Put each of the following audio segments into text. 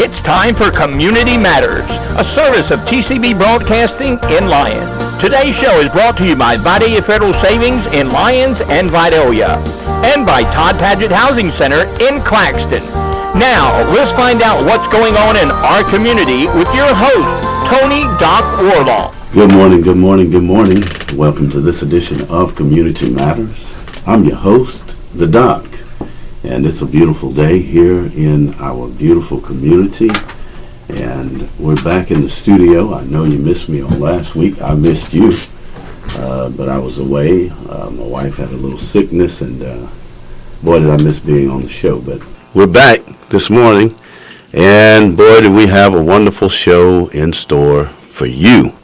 It's time for Community Matters, a service of TCB Broadcasting in Lyons. Today's show is brought to you by Vidalia Federal Savings in Lyons and Vidalia, and by Todd Padgett Housing Center in Claxton. Now, let's find out what's going on in our community with your host, Tony Doc Warlaw. Good morning, good morning, good morning. Welcome to this edition of Community Matters. I'm your host, the Doc. And it's a beautiful day here in our beautiful community. And we're back in the studio. I know you missed me on last week. I missed you. But I was away. My wife had a little sickness, and boy, did I miss being on the show. But we're back this morning, and boy, do we have a wonderful show in store for you.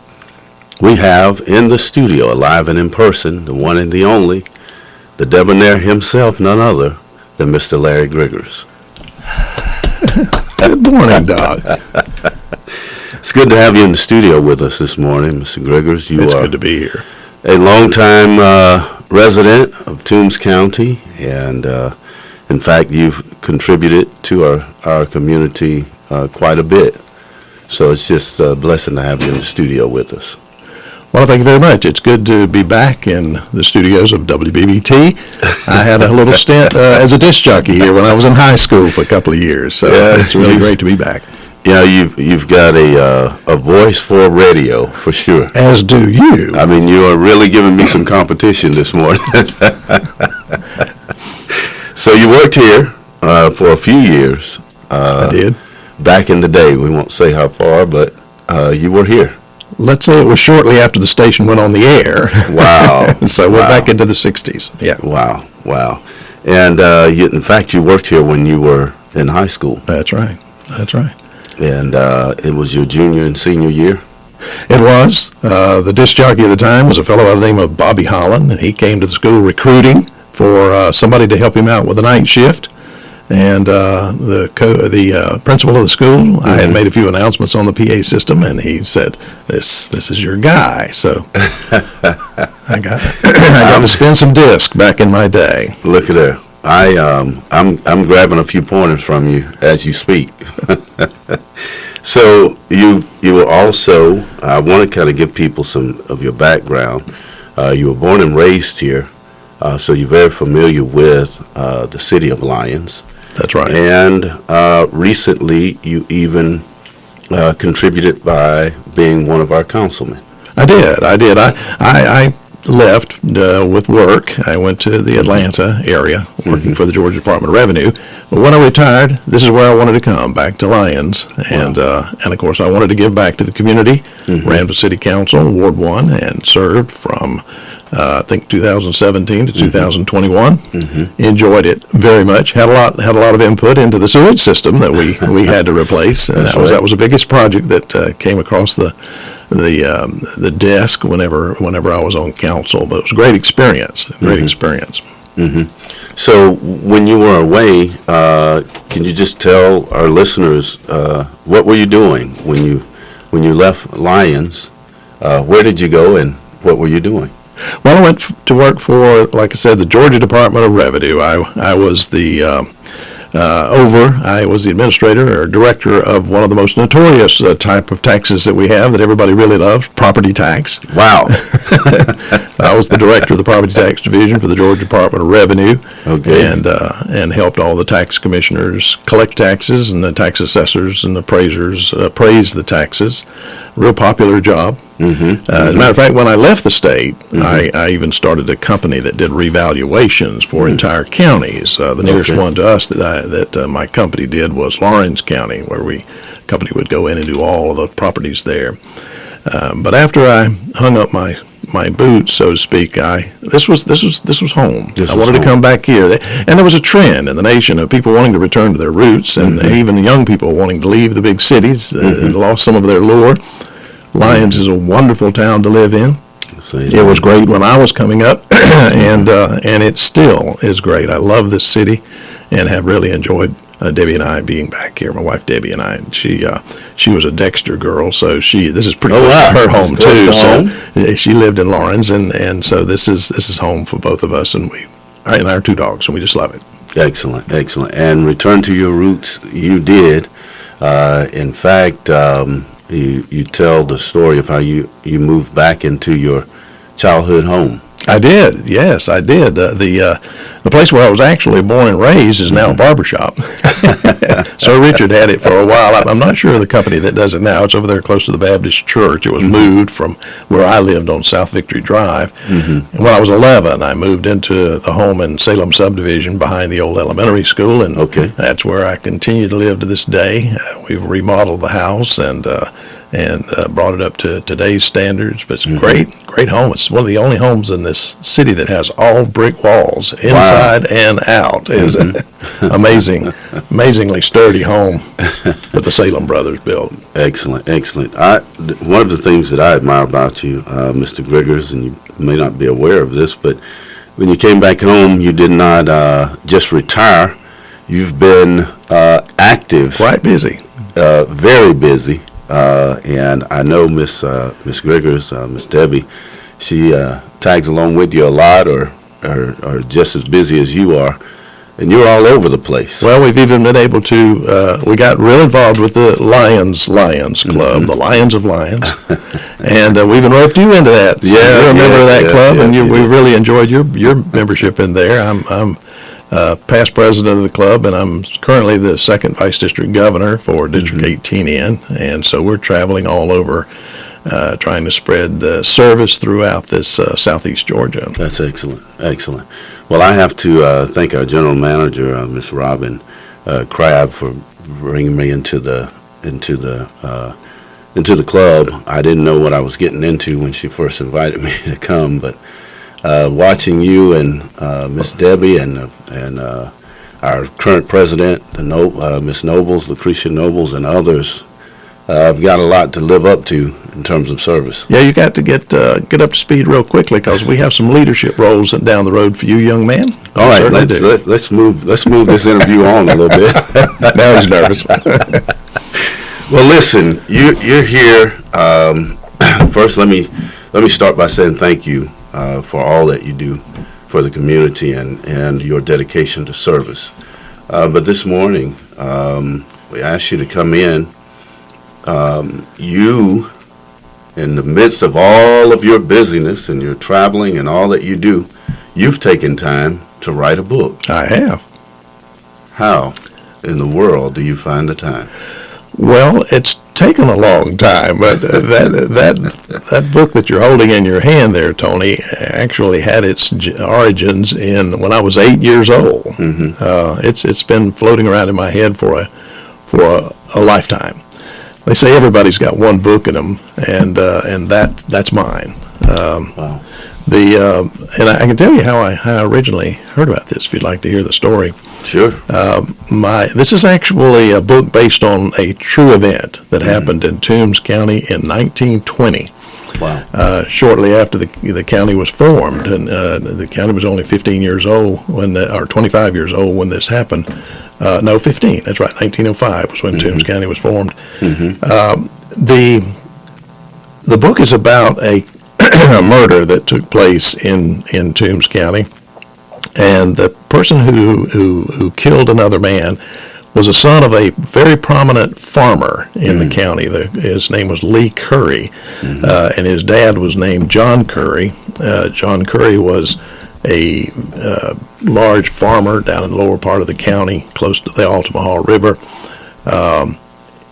We have in the studio, alive and in person, the one and the only, the debonair himself, none other than Mr. Larry Griggers. Good morning, Doc. It's good to have you in the studio with us this morning, Mr. Griggers. It's good to be here. A longtime resident of Toombs County, and in fact, you've contributed to our community quite a bit. So it's just a blessing to have you in the studio with us. Well, thank you very much. It's good to be back in the studios of WBBT. I had a little stint as a disc jockey here when I was in high school for a couple of years, so it's really great to be back. Yeah, you've got a voice for radio, for sure. As do you. I mean, you are really giving me some competition this morning. So you worked here for a few years. I did. Back in the day. We won't say how far, but you were here. Let's say it was shortly after the station went on the air. Wow. So we're back into the 60s. Yeah. Wow. And in fact, you worked here when you were in high school. That's right. And it was your junior and senior year? It was. The disc jockey at the time was a fellow by the name of Bobby Holland, and he came to the school recruiting for somebody to help him out with the night shift. And the principal of the school, I had made a few announcements on the PA system, and he said, "This is your guy." So I got to spin some disc back in my day. Look at there. I'm grabbing a few pointers from you as you speak. So you were also, I want to kind of give people some of your background. You were born and raised here, so you're very familiar with the city of Lyons. That's right. And recently you even contributed by being one of our councilmen. I did. I left with work. I went to the Atlanta area working for the Georgia Department of Revenue. But when I retired, this is where I wanted to come, back to Lyons. And of course, I wanted to give back to the community. Ran for city council, Ward 1, and served from I think 2017 to 2021. Enjoyed it very much. Had a lot of input into the sewage system that we had to replace, and that was the biggest project that came across the desk whenever I was on council. But it was a great experience. So when you were away, can you just tell our listeners what were you doing when you left Lyons? Where did you go, and what were you doing? Well, I went to work for, like I said, the Georgia Department of Revenue. I was the I was the administrator or director of one of the most notorious type of taxes that we have that everybody really loves, property tax. Wow. I was the director of the property tax division for the Georgia Department of Revenue. Okay. And helped all the tax commissioners collect taxes, and the tax assessors and appraisers appraise the taxes. Real popular job. As a matter of fact, when I left the state, I even started a company that did revaluations for entire counties. The nearest one to us that my company did was Lawrence County, where company would go in and do all of the properties there. But after I hung up my boots, so to speak, this was home. I wanted to come back here, and there was a trend in the nation of people wanting to return to their roots, and even the young people wanting to leave the big cities, lost some of their lure. Lyons is a wonderful town to live in. It was great when I was coming up, and it still is great. I love this city, and have really enjoyed Debbie and I being back here. My wife Debbie and I. She was a Dexter girl, so this is pretty close to her home too. So she lived in Lawrence, and so this is home for both of us, and our two dogs, and we just love it. Excellent. And return to your roots, you did. In fact, you tell the story of how you moved back into your childhood home. I did. Yes, I did. The place where I was actually born and raised is now a barbershop. Sir Richard had it for a while. I'm not sure of the company that does it now. It's over there close to the Baptist Church. It was moved from where I lived on South Victory Drive. And when I was 11, I moved into the home in Salem Subdivision behind the old elementary school, and that's where I continue to live to this day. We've remodeled the house and brought it up to today's standards. But it's a great home. It's one of the only homes in this city that has all brick walls, inside and out. It's an amazingly sturdy home that the Salem brothers built. Excellent. One of the things that I admire about you, Mr. Griggers, and you may not be aware of this, but when you came back home, you did not just retire. You've been active. Quite busy. Very busy. And I know Miss Griggers, Miss Debbie, she tags along with you a lot, or just as busy as you are, and you're all over the place. Well, we've even been able to. We got real involved with the Lions Club, the Lions of Lions, and we even roped you into that. So you're a member of that club, and we really enjoyed your membership in there. I'm past president of the club, and I'm currently the second vice district governor for District 18N, and so we're traveling all over trying to spread service throughout this southeast Georgia. That's excellent. Well, I have to thank our general manager, Miss Robin Crabb, for bringing me into the club. I didn't know what I was getting into when she first invited me to come, but watching you and Miss Debbie and our current president, Miss Nobles, Lucretia Nobles, and others, I've got a lot to live up to in terms of service. Yeah, you got to get up to speed real quickly, because we have some leadership roles down the road for you, young man. All right, let's move this interview on a little bit. Now he's nervous. Well, listen, you're here. First, let me start by saying thank you for all that you do for the community and your dedication to service. But this morning, we asked you to come in. You, in the midst of all of your busyness and your traveling and all that you do, you've taken time to write a book. I have. How in the world do you find the time? Well, it's taken a long time, but that book that you're holding in your hand there, Tony, actually had its origins in when I was 8 years old. It's been floating around in my head for a lifetime. They say everybody's got one book in them, and that's mine. Wow. And I can tell you how I originally heard about this, if you'd like to hear the story. Sure. This is actually a book based on a true event that happened in Toombs County in 1920. Wow. Shortly after the county was formed, and the county was only 15 years old or 25 years old when this happened. No, 15. That's right. 1905 was when Toombs County was formed. The book is about a murder that took place in Toombs County, and the person who killed another man was a son of a very prominent farmer in the county. His name was Lee Curry, and his dad was named John Curry. John Curry was a large farmer down in the lower part of the county, close to the Altamaha River.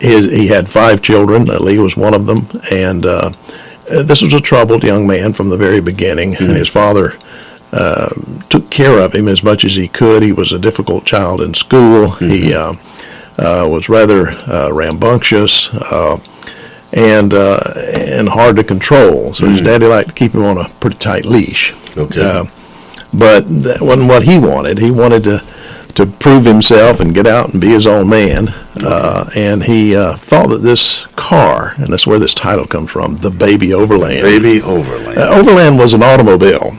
He had 5 children. Lee was one of them, and this was a troubled young man from the very beginning, and his father took care of him as much as he could. He was a difficult child in school. He was rather rambunctious and hard to control. So his daddy liked to keep him on a pretty tight leash. Okay. But that wasn't what he wanted. He wanted to prove himself and get out and be his own man. And he thought that this car, and that's where this title comes from, the Baby Overland. Baby Overland. Overland was an automobile.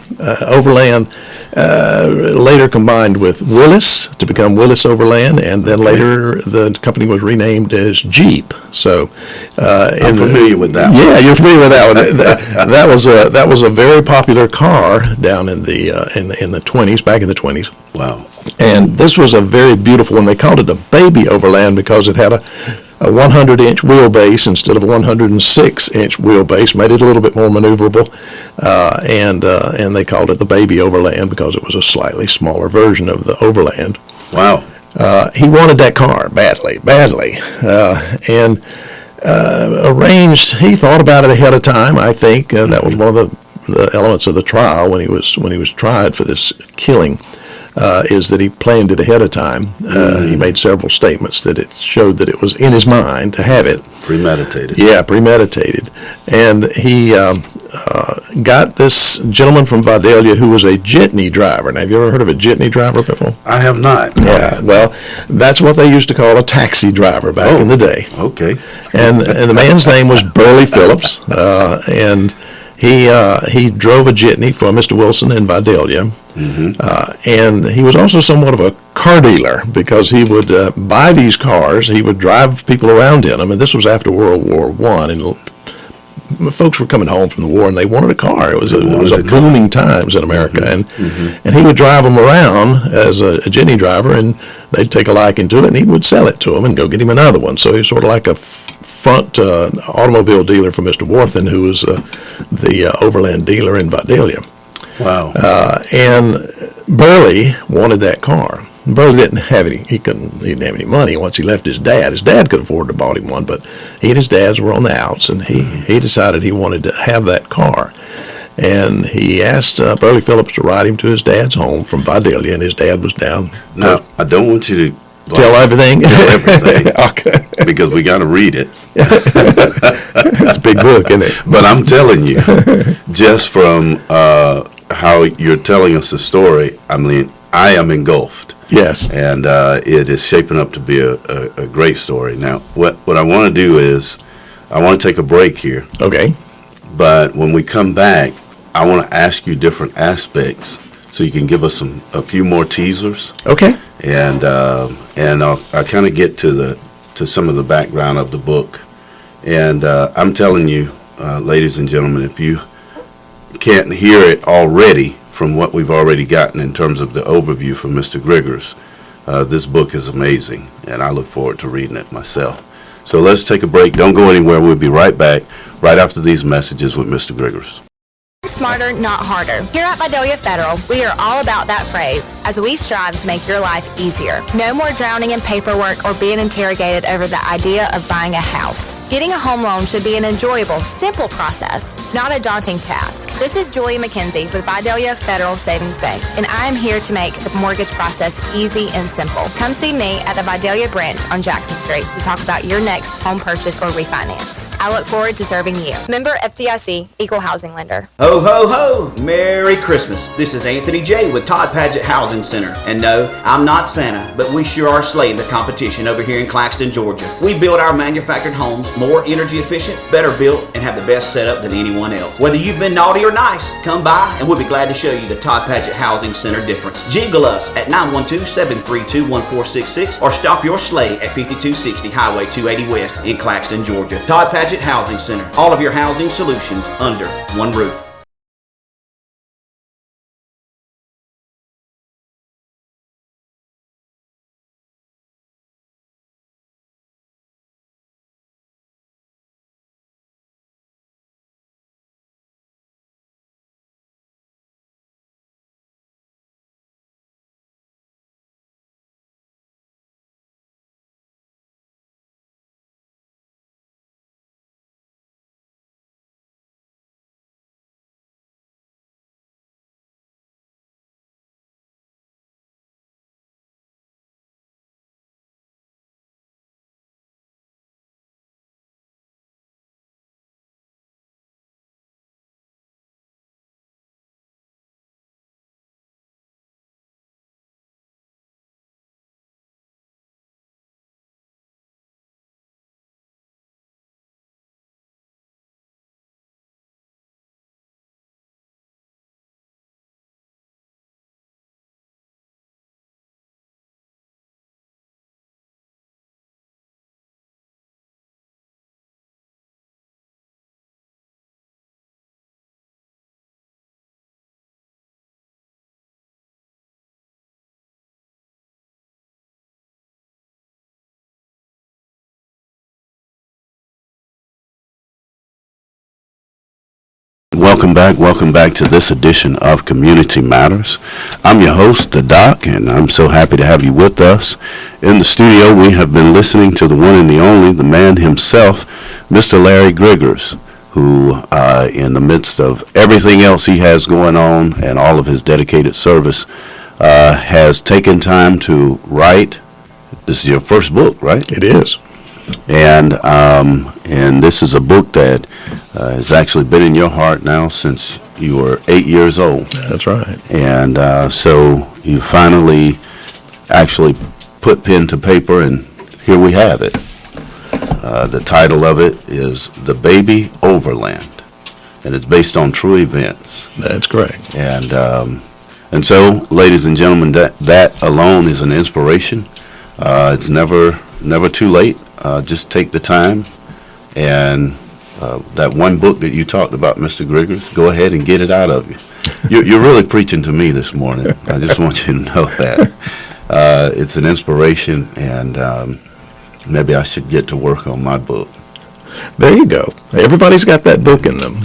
Overland later combined with Willis to become Willis Overland, and then later the company was renamed as Jeep. So I'm familiar with that one. Yeah, you're familiar with that one. That was a very popular car down in the 20s, back in the 20s. Wow. And this was a very beautiful one. They called it a Baby Overland because it had a 100-inch wheelbase instead of a 106-inch wheelbase, made it a little bit more maneuverable, and they called it the Baby Overland because it was a slightly smaller version of the Overland. Wow. He wanted that car badly, and arranged. He thought about it ahead of time. I think that was one of the elements of the trial when he was tried for this killing. Is that he planned it ahead of time. He made several statements that it showed that it was in his mind to have it. Premeditated. Yeah, premeditated. And he got this gentleman from Vidalia who was a jitney driver. Now, have you ever heard of a jitney driver before? I have not. Yeah, well, that's what they used to call a taxi driver back in the day. Okay. And the man's name was Burley Phillips, and he drove a jitney for Mr. Wilson in Vidalia. And he was also somewhat of a car dealer because he would buy these cars. He would drive people around in them, and this was after World War I, and folks were coming home from the war, and they wanted a car. It was a booming times in America, and he would drive them around as a jitney driver, and they'd take a liking to it, and he would sell it to them and go get him another one. So he was sort of like a front automobile dealer for Mr. Worthen, who was the Overland dealer in Vidalia. Wow. And Burley wanted that car. Burley didn't have any. He didn't have any money once he left his dad. His dad could afford to buy him one, but he and his dads were on the outs, and he decided he wanted to have that car. And he asked Burley Phillips to ride him to his dad's home from Vidalia, and his dad was down. Now, I don't want you to Tell everything? Tell everything. Okay. Because we got to read it. It's a big book, isn't it? But I'm telling you, just from how you're telling us the story, I mean, I am engulfed. Yes. And it is shaping up to be a great story. Now, what I want to do is I want to take a break here. Okay. But when we come back, I want to ask you different aspects so you can give us a few more teasers. Okay. And I'll kind of get to some of the background of the book. And I'm telling you, ladies and gentlemen, if you can't hear it already from what we've already gotten in terms of the overview from Mr. Griggers, this book is amazing, and I look forward to reading it myself. So let's take a break. Don't go anywhere. We'll be right back right after these messages with Mr. Griggers. Smarter, not harder. Here at Vidalia Federal, we are all about that phrase as we strive to make your life easier. No more drowning in paperwork or being interrogated over the idea of buying a house. Getting a home loan should be an enjoyable, simple process, not a daunting task. This is Julia McKenzie with Vidalia Federal Savings Bank, and I am here to make the mortgage process easy and simple. Come see me at the Vidalia branch on Jackson Street to talk about your next home purchase or refinance. I look forward to serving you. Member FDIC, Equal Housing Lender. Ho, ho, ho! Merry Christmas. This is Anthony J. with Todd Padgett Housing Center. And no, I'm not Santa, but we sure are slaying the competition over here in Claxton, Georgia. We build our manufactured homes more energy efficient, better built, and have the best setup than anyone else. Whether you've been naughty or nice, come by and we'll be glad to show you the Todd Padgett Housing Center difference. Jiggle us at 912-732-1466 or stop your sleigh at 5260 Highway 280 West in Claxton, Georgia. Todd Padgett Housing Center. All of your housing solutions under one roof. Welcome back to this edition of Community Matters. I'm your host, the Doc, and I'm so happy to have you with us. In the studio, we have been listening to the one and the only, the man himself, Mr. Larry Griggers, who, in the midst of everything else he has going on and all of his dedicated service, has taken time to write. This is your first book, right? It is. And this is a book that has actually been in your heart now since you were 8 years old. That's right. And so you finally actually put pen to paper, and here we have it. The title of it is The Baby Overland, and it's based on true events. That's correct. And so, ladies and gentlemen, that alone is an inspiration. It's never too late. Just take the time, and that one book that you talked about, Mr. Griggers, go ahead and get it out of you. You're really preaching to me this morning. I just want you to know that. It's an inspiration, and maybe I should get to work on my book. There you go. Everybody's got that book in them.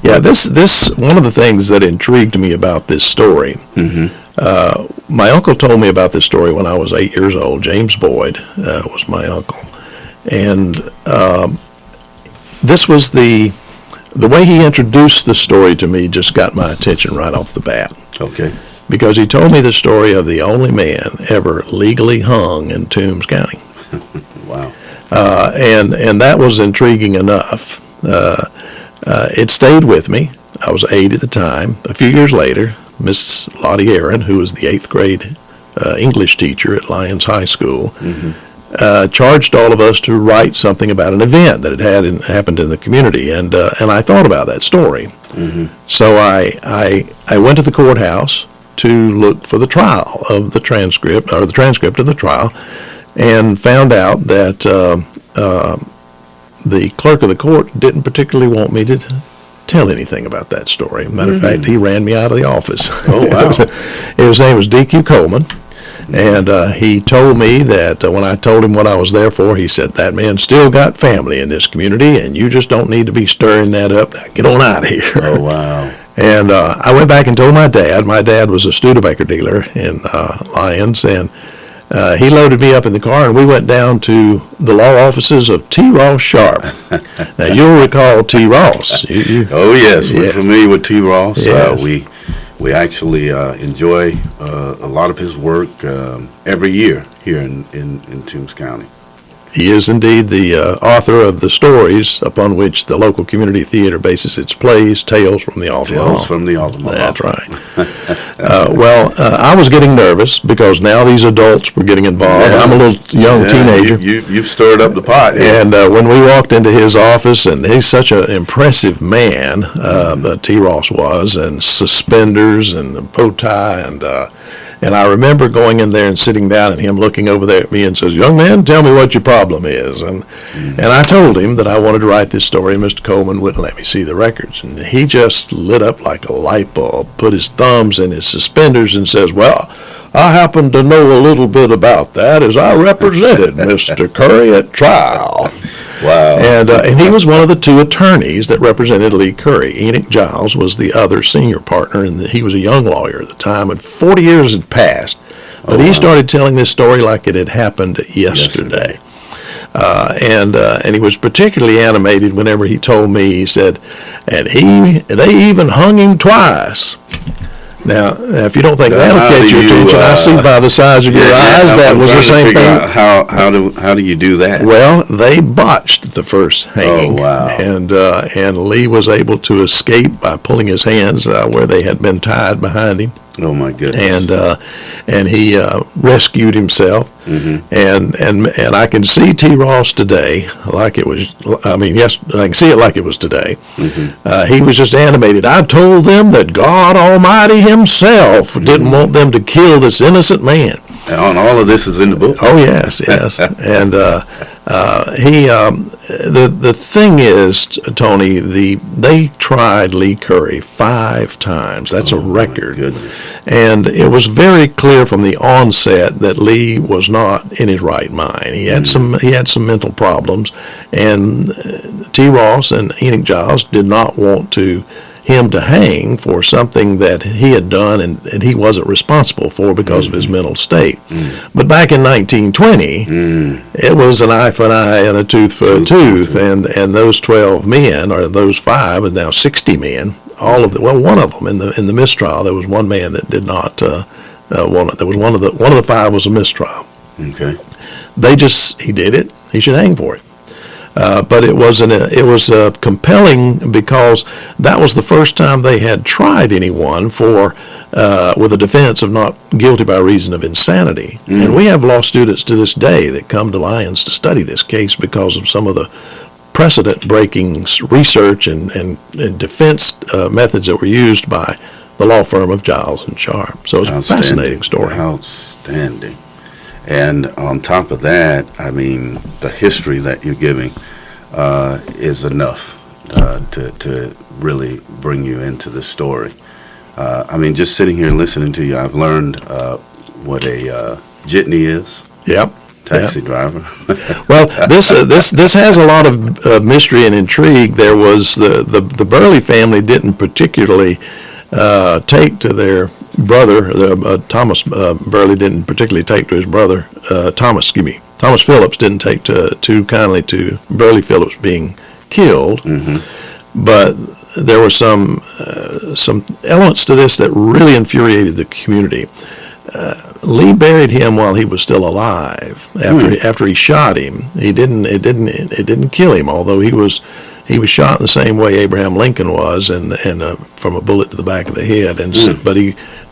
Yeah, this one of the things that intrigued me about this story, my uncle told me about this story when I was 8 years old. James Boyd was my uncle. And this was the way he introduced the story to me just got my attention right off the bat. Okay. Because he told me the story of the only man ever legally hung in Toombs County. Wow. And that was intriguing enough. It stayed with me. I was 8 at the time. A few years later, Miss Lottie Aaron, who was the 8th grade English teacher at Lyons High School, charged all of us to write something about an event that happened in the community, and I thought about that story. So I went to the courthouse to look for the trial of the transcript, or the transcript of the trial, and found out that the clerk of the court didn't particularly want me to tell anything about that story. Matter of fact, he ran me out of the office. Oh, wow. His name was D.Q. Coleman. And he told me that when I told him what I was there for, he said, that man still got family in this community, and you just don't need to be stirring that up. Now, get on out of here. Oh, wow. And I went back and told my dad. My dad was a Studebaker dealer in Lyons, and he loaded me up in the car, and we went down to the law offices of T. Ross Sharp. Now, you'll recall T. Ross. Oh, yes. We're familiar with T. Ross. Yes. We actually enjoy a lot of his work every year here in Toombs County. He is indeed the author of the stories upon which the local community theater bases its plays, Tales from the Altamont. Tales from the Altamont. That's right. I was getting nervous because now these adults were getting involved. I'm a little young teenager. You've stirred up the pot. And when we walked into his office, and he's such an impressive man, T. Ross was, and suspenders and a bow tie, and I remember going in there and sitting down and him looking over there at me and says, young man, tell me what your problem is. And I told him that I wanted to write this story, and Mr. Coleman wouldn't let me see the records. And he just lit up like a light bulb, put his thumbs in his suspenders and says, well, I happen to know a little bit about that as I represented Mr. Curry at trial. Wow. And he was one of the two attorneys that represented Lee Curry. Enoch Giles was the other senior partner, and he was a young lawyer at the time, and 40 years had passed. But he started telling this story like it had happened yesterday. And he was particularly animated whenever he told me, he said, and they even hung him twice. Now, if you don't think that'll catch your attention, I see by the size of your eyes that was the same thing. How do you do that? Well, they botched the first hanging. Oh, wow. And Lee was able to escape by pulling his hands where they had been tied behind him. Oh, my goodness. And he rescued himself. And I can see T. Ross today like it was, yes, I can see it like it was today. He was just animated. I told them that God Almighty himself didn't want them to kill this innocent man. And all of this is in the book? Oh, yes. And the thing is, Tony, they tried Lee Curry 5 times. That's a record. And it was very clear from the onset that Lee was not in his right mind. He had some mental problems, and T. Ross and Enoch Giles did not want to him to hang for something that he had done and he wasn't responsible for because of his mental state. But back in 1920, it was an eye for an eye and a tooth for a tooth, and those 12 men, or those 5, and now 60 men, all of them, well, one of them in the mistrial, there was one man that did not, there was one of the 5 was a mistrial. Okay. He did it, he should hang for it. But it was compelling because that was the first time they had tried anyone for with a defense of not guilty by reason of insanity. And we have law students to this day that come to Lyons to study this case because of some of the precedent-breaking research and defense methods that were used by the law firm of Giles and Sharp. So it's a fascinating story. Outstanding. And on top of that, I mean, the history that you're giving is enough to really bring you into the story. I mean, just sitting here listening to you, I've learned what a jitney is. Yep. Taxi driver. Well, this has a lot of mystery and intrigue. There was the Burley family didn't particularly take to their brother, Thomas Burley didn't particularly take to his brother, Thomas Phillips didn't take too kindly to Burley Phillips being killed, but there were some elements to this that really infuriated the community. Lee buried him while he was still alive. After he shot him, it didn't kill him, although he was shot in the same way Abraham Lincoln was, and from a bullet to the back of the head. But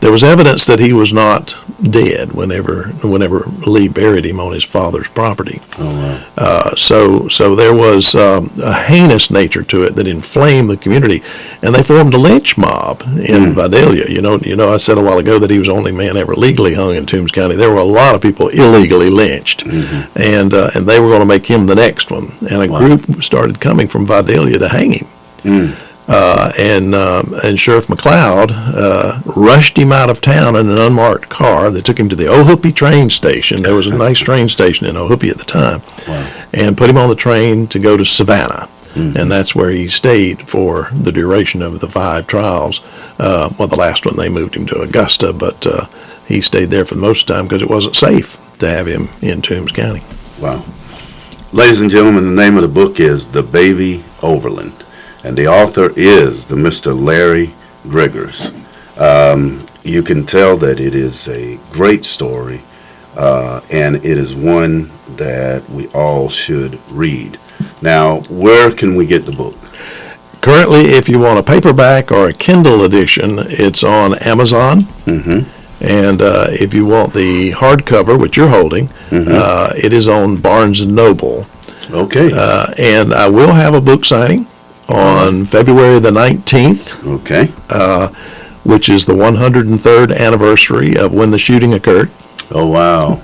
there was evidence that he was not dead whenever Lee buried him on his father's property. Oh, wow. So there was a heinous nature to it that inflamed the community, and they formed a lynch mob in Vidalia. You know, I said a while ago that he was the only man ever legally hung in Toombs County. There were a lot of people illegally lynched, and they were going to make him the next one. And a group started coming from Vidalia to hang him. And Sheriff McLeod rushed him out of town in an unmarked car. They took him to the Ohoopee train station. There was a nice train station in Ohoopee at the time, and put him on the train to go to Savannah. And that's where he stayed for the duration of the 5 trials. The last one they moved him to Augusta, but he stayed there for the most of the time because it wasn't safe to have him in Toombs County. Wow. Ladies and gentlemen, the name of the book is The Baby Overland, and the author is the Mr. Larry Griggers. You can tell that it is a great story, and it is one that we all should read. Now, where can we get the book? Currently, if you want a paperback or a Kindle edition, it's on Amazon. And if you want the hardcover, which you're holding, it is on Barnes & Noble. Okay. And I will have a book signing on February the 19th. Okay. Which is the 103rd anniversary of when the shooting occurred. Oh, wow.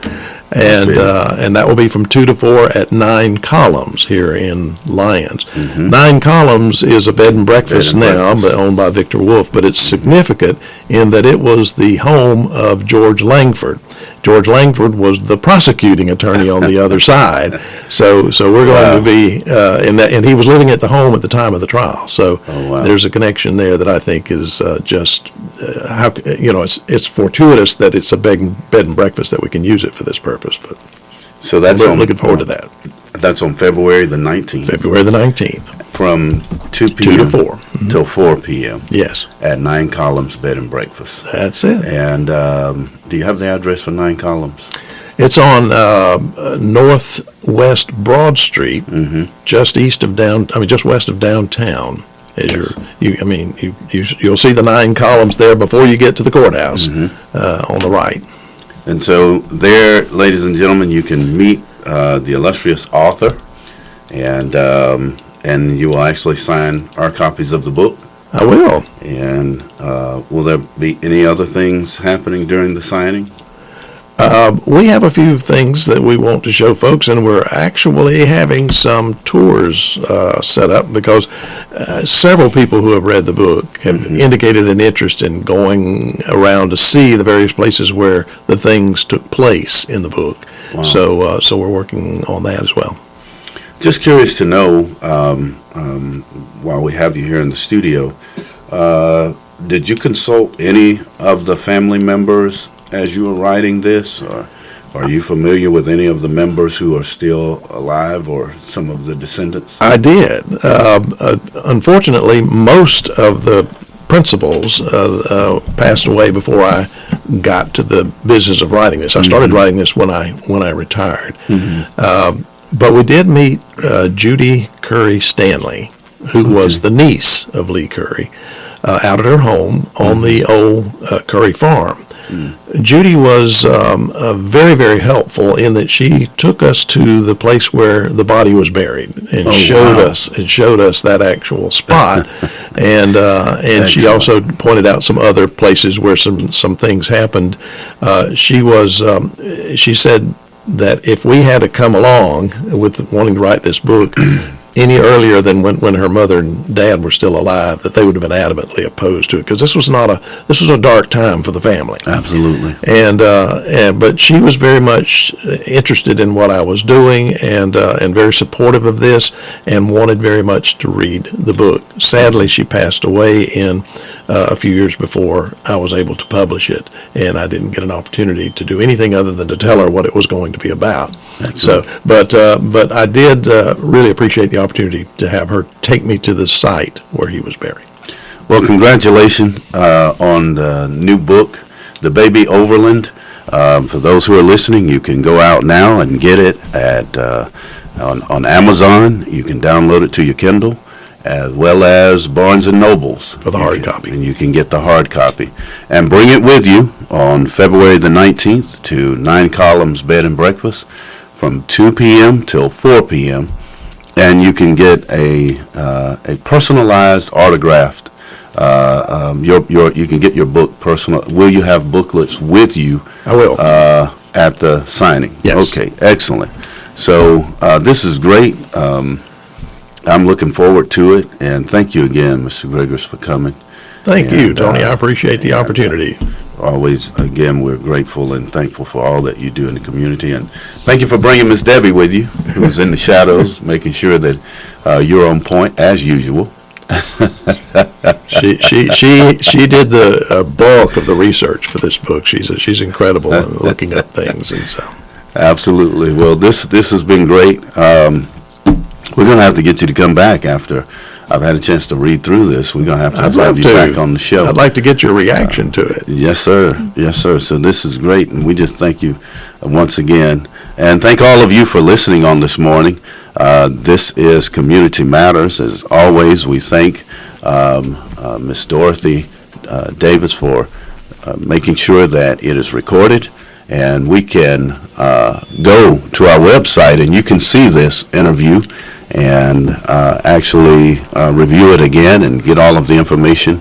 And that will be from 2 to 4 at 9 Columns here in Lyons. 9 Columns is a bed and breakfast now, but owned by Victor Wolfe, but it's significant in that it was the home of George Langford. George Langford was the prosecuting attorney on the other side, so we're going to be in that, and he was living at the home at the time of the trial. So there's a connection there that I think is just it's fortuitous that it's a bed and breakfast that we can use it for this purpose. But so that's I'm looking forward to that. That's on February the 19th. February the 19th. From 2 p.m. 2 to 4. Till 4 p.m. Yes. At 9 Columns Bed and Breakfast. That's it. And do you have the address for 9 Columns? It's on Northwest Broad Street, just west of downtown. As you'll see the 9 Columns there before you get to the courthouse on the right. And so there, ladies and gentlemen, you can meet the illustrious author, and you will actually sign our copies of the book. I will. And will there be any other things happening during the signing? We have a few things that we want to show folks, and we're actually having some tours set up because several people who have read the book have indicated an interest in going around to see the various places where the things took place in the book. Wow. So we're working on that as well. Just curious to know, while we have you here in the studio, did you consult any of the family members as you were writing this, or are you familiar with any of the members who are still alive or some of the descendants? I did. Unfortunately, most of the principals passed away before I got to the business of writing this. I started writing this when I retired. But we did meet Judy Curry Stanley, who was the niece of Lee Curry, out at her home on the old Curry farm. Judy was very, very helpful in that she took us to the place where the body was buried and showed us that actual spot, and she also pointed out some other places where some things happened. She said that if we had to come along with wanting to write this book any earlier than when her mother and dad were still alive, that they would have been adamantly opposed to it, because this was a dark time for the family. Absolutely. But she was very much interested in what I was doing and very supportive of this, and wanted very much to read the book. Sadly, she passed away in a few years before I was able to publish it, and I didn't get an opportunity to do anything other than to tell her what it was going to be about. Excellent. So, but I did really appreciate the opportunity to have her take me to the site where he was buried. Well, congratulations on the new book, The Baby Overland. For those who are listening, you can go out now and get it on Amazon. You can download it to your Kindle, as well as Barnes & Nobles. For the hard copy. And you can get the hard copy. And bring it with you on February the 19th to 9 Columns Bed and Breakfast from 2 p.m. till 4 p.m. And you can get a personalized, autographed. You can get your book personal. Will you have booklets with you? I will. At the signing. Yes. Okay. Excellent. So this is great. I'm looking forward to it, and thank you again, Mr. Griggers, for coming. Thank you, Tony. I appreciate the opportunity. Always, again, we're grateful and thankful for all that you do in the community, and thank you for bringing Miss Debbie with you, who's in the shadows, making sure that you're on point as usual. She did the bulk of the research for this book. She's incredible in looking up things, and so. Absolutely. Well, this has been great. We're going to have to get you to come back after I've had a chance to read through this. We're going to have you back on the show. I'd like to get your reaction to it. Yes, sir. Yes, sir. So this is great, and we just thank you once again. And thank all of you for listening on this morning. This is Community Matters. As always, we thank Miss Dorothy Davis for making sure that it is recorded, and we can go to our website, and you can see this interview and actually review it again and get all of the information.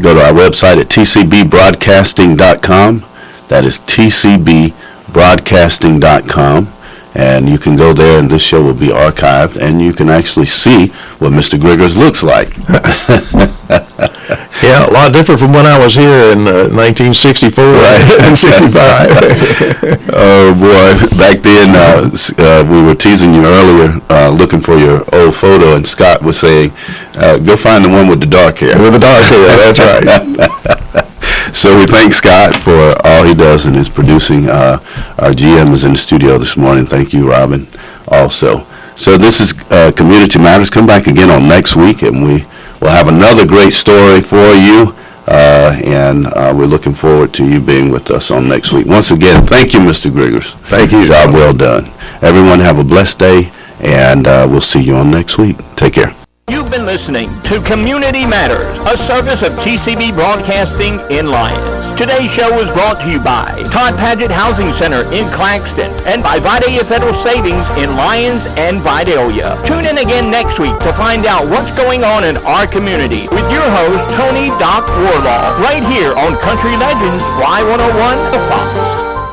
Go to our website at tcbbroadcasting.com. That is tcbbroadcasting.com. And you can go there, and this show will be archived, and you can actually see what Mr. Griggers looks like. Yeah, a lot different from when I was here in 1964 and 65. Oh, boy. Back then, we were teasing you earlier, looking for your old photo, and Scott was saying, go find the one with the dark hair. With the dark hair, that's right. So we thank Scott for all he does in his producing. Our GM is in the studio this morning. Thank you, Robin, also. So this is Community Matters. Come back again on next week, and we will have another great story for you. And we're looking forward to you being with us on next week. Once again, thank you, Mr. Griggers. Thank you. Job well done. Everyone have a blessed day, and we'll see you on next week. Take care. You've been listening to Community Matters, a service of TCB Broadcasting in Lyons. Today's show was brought to you by Todd Padgett Housing Center in Claxton and by Vidalia Federal Savings in Lyons and Vidalia. Tune in again next week to find out what's going on in our community with your host, Tony Doc Warlaw, right here on Country Legends Y101 The Fox.